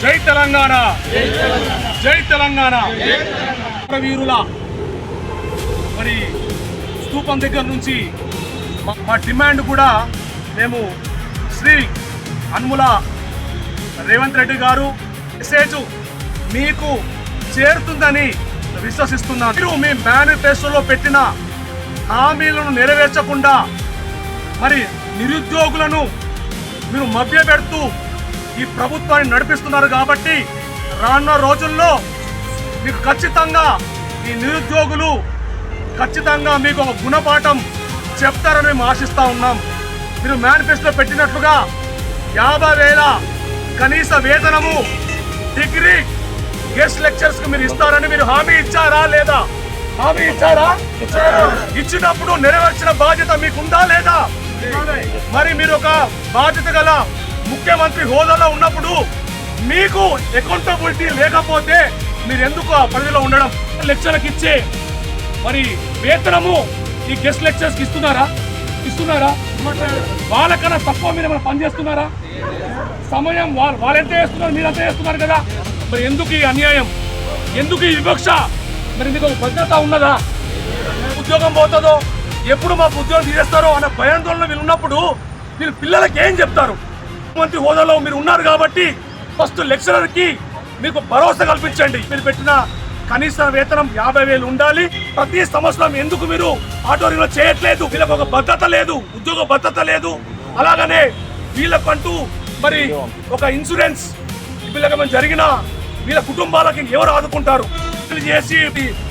జై తెలంగాణ, జై తెలంగాణ. వీరుల మరి స్తూపం దగ్గర నుంచి మా డిమాండ్ కూడా మేము శ్రీ అనుముల రేవంత్ రెడ్డి గారు మెసేజ్ మీకు చేరుతుందని విశ్వసిస్తున్నాను. మీరు మీ మేనిఫెస్టోలో పెట్టిన హామీలను నెరవేర్చకుండా మరి నిరుద్యోగులను మీరు మభ్యపెడుతూ ఈ ప్రభుత్వాన్ని నడిపిస్తున్నారు. కాబట్టి రానున్న రోజుల్లో మీకు ఖచ్చితంగా ఈ నిరుద్యోగులు ఖచ్చితంగా మీకు ఒక గుణపాఠం చెప్తారని మేము ఆశిస్తూ ఉన్నాం. మీరు మేనిఫెస్టోలో పెట్టినట్లుగా 50,000 కనీస వేతనము డిగ్రీ గెస్ట్ లెక్చర్స్ కు మీరు ఇస్తారని మీరు హామీ ఇచ్చారా లేదా? హామీ ఇచ్చారా? ఇచ్చినప్పుడు నెరవేర్చిన బాధ్యత మీకుందా లేదా? మరి మీరు ఒక బాధ్యత గల ముఖ్యమంత్రి హోదాలో ఉన్నప్పుడు మీకు అకౌంటబిలిటీ లేకపోతే మీరు ఎందుకు ఆ పరిధిలో ఉండడం? లెక్చర్లకు ఇచ్చే మరి వేతనము ఈ గెస్ట్ లెక్చర్స్ కి ఇస్తున్నారా? వాళ్ళకన్నా తక్కువ మీరు ఏమైనా పని చేస్తున్నారా? సమయం వాళ్ళెంత చేస్తున్నారు, మీరు అంత చేస్తున్నారు కదా. మరి ఎందుకు ఈ అన్యాయం, ఎందుకు ఈ వివక్ష? మరి మీకు ఒక భద్రత ఉన్నదా? ఉద్యోగం పోతుందో, ఎప్పుడు మాకు ఉద్యోగం తీసేస్తారో అన్న భయాందోళన మీరు ఉన్నప్పుడు మీరు పిల్లలకి ఏం చెప్తారు? మంత్రి హోదాలో మీరు ఉన్నారు కాబట్టి ఫస్ట్ లెక్చరర్ కి మీకు భరోసా కల్పించండి. మీరు పెట్టిన కనీస వేతనం 50,000 ఉండాలి. ప్రతి సంవత్సరం ఎందుకు మీరు ఆటోరీలో చేయట్లేదు? వీళ్ళకి ఒక భద్రత లేదు, ఉద్యోగ భద్రత లేదు. అలాగనే వీళ్ళకంటూ మరి ఒక ఇన్సూరెన్స్ వీళ్ళకి జరిగిన వీళ్ళ కుటుంబాలకి ఎవరు ఆదుకుంటారు? చేసి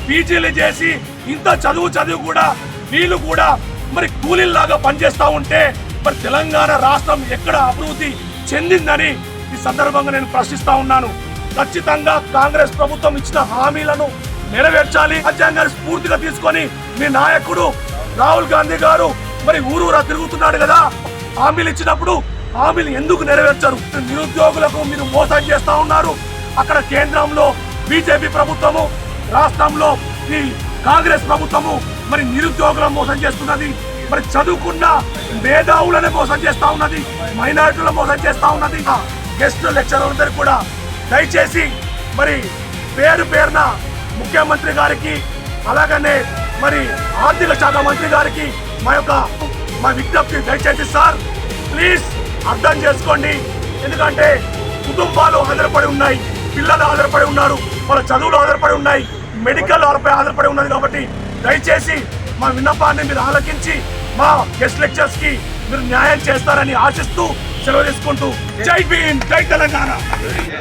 పీజీలు చేసి ఇంత చదువు కూడా వీళ్ళు కూడా మరి కూలీలాగా పనిచేస్తూ ఉంటే మరి తెలంగాణ రాష్ట్రం ఎక్కడ అభివృద్ధి చెందిందని ఈ సందర్భంగా నేను ప్రశ్నిస్తా ఉన్నాను. ఖచ్చితంగా కాంగ్రెస్ ప్రభుత్వం ఇచ్చిన హామీలను నెరవేర్చాలి. రాజ్యాంగాన్ని స్ఫూర్తిగా తీసుకొని మీ నాయకుడు రాహుల్ గాంధీ గారు మరి ఊరూరా తిరుగుతున్నాడు కదా. హామీలు ఇచ్చినప్పుడు హామీలు ఎందుకు నెరవేర్చారు? నిరుద్యోగులకు మీరు మోసం చేస్తా ఉన్నారు. అక్కడ కేంద్రంలో బీజేపీ ప్రభుత్వము, రాష్ట్రంలో ఈ కాంగ్రెస్ ప్రభుత్వము మరి నిరుద్యోగులను మోసం చేస్తున్నది. మరి చదువుకున్న మేధావులను మోసం చేస్తా ఉన్నది, మైనారిటీలను మోసం చేస్తా ఉన్నది. గెస్ట్ లెక్చరర్లందరూ కూడా దయచేసి మరి పేరున ముఖ్యమంత్రి గారికి అలాగనే మరి ఆర్థిక శాఖ మంత్రి గారికి మా విజ్ఞప్తి, దయచేసి సార్ ప్లీజ్ అర్థం చేసుకోండి. ఎందుకంటే కుటుంబాలు ఆధారపడి ఉన్నాయి, పిల్లలు ఆధారపడి ఉన్నారు, వాళ్ళ చదువులు ఆధారపడి ఉన్నాయి, మెడికల్ ఆధారపడి ఉన్నది. కాబట్టి దయచేసి మా విన్నపాన్ని మీరు ఆలకించి మా గెస్ట్ లెక్చర్స్ కి మీరు న్యాయం చేస్తారని ఆశిస్తూ సెలవు తీసుకుంటూ జై భీమ్, జై తెలంగాణ.